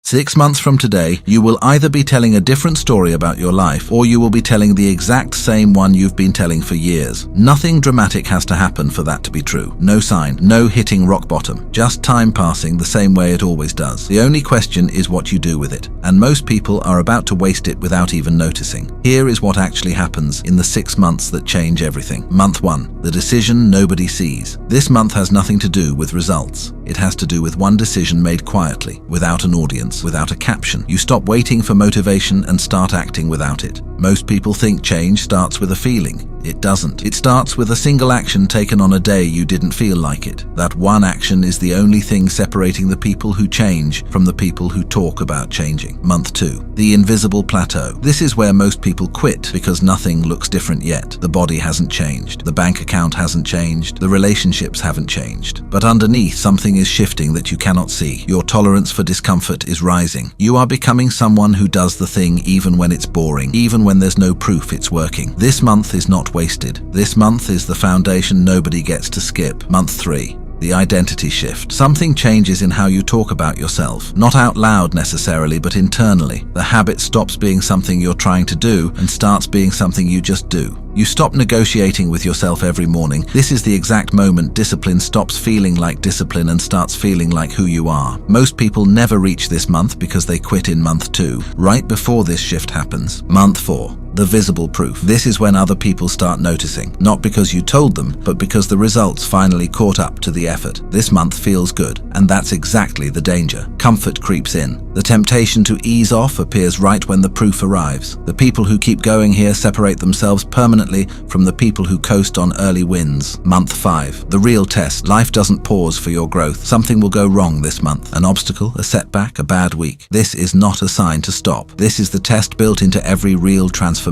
6 months from today, you will either be telling a different story about your life, or you will be telling the exact same one you've been telling for years. Nothing dramatic has to happen for that to be true. No sign, no hitting rock bottom, just time passing the same way it always does. The only question is what you do with it, and most people are about to waste it without even noticing. Here is what actually happens in the 6 months that change everything. Month 1, the decision nobody sees. This month has nothing to do with results. It has to do with one decision made quietly, without an audience, without a caption. You stop waiting for motivation and start acting without it. Most people think change starts with a feeling. It doesn't. It starts with a single action taken on a day you didn't feel like it. That one action is the only thing separating the people who change from the people who talk about changing. Month 2, the invisible plateau. This is where most people quit because nothing looks different yet. The body hasn't changed. The bank account hasn't changed. The relationships haven't changed. But underneath, something is shifting that you cannot see. Your tolerance for discomfort is rising. You are becoming someone who does the thing even when it's boring, even when there's no proof it's working. This month is not wasted. This month is the foundation nobody gets to skip. Month 3. The identity shift. Something changes in how you talk about yourself. Not out loud necessarily, but internally. The habit stops being something you're trying to do and starts being something you just do. You stop negotiating with yourself every morning. This is the exact moment discipline stops feeling like discipline and starts feeling like who you are. Most people never reach this month because they quit in month 2, right before this shift happens. Month 4. The visible proof. This is when other people start noticing, not because you told them, but because the results finally caught up to the effort. This month feels good, and that's exactly the danger. Comfort creeps in. The temptation to ease off appears right when the proof arrives. The people who keep going here separate themselves permanently from the people who coast on early wins. Month 5. The real test. Life doesn't pause for your growth. Something will go wrong this month. An obstacle, a setback, a bad week. This is not a sign to stop. This is the test built into every real transformation.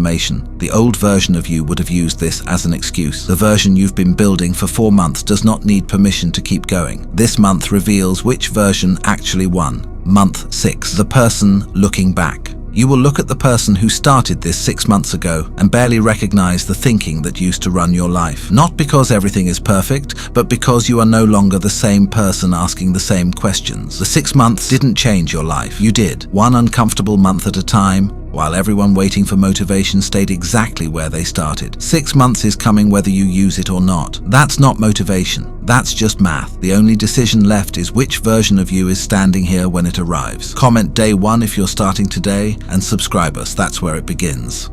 The old version of you would have used this as an excuse. The version you've been building for 4 months does not need permission to keep going. This month reveals which version actually won. Month 6. The person looking back. You will look at the person who started this 6 months ago and barely recognize the thinking that used to run your life. Not because everything is perfect, but because you are no longer the same person asking the same questions. The 6 months didn't change your life. You did. One uncomfortable month at a time, while everyone waiting for motivation stayed exactly where they started. 6 months is coming whether you use it or not. That's not motivation. That's just math. The only decision left is which version of you is standing here when it arrives. Comment day 1 if you're starting today, and subscribe us. That's where it begins.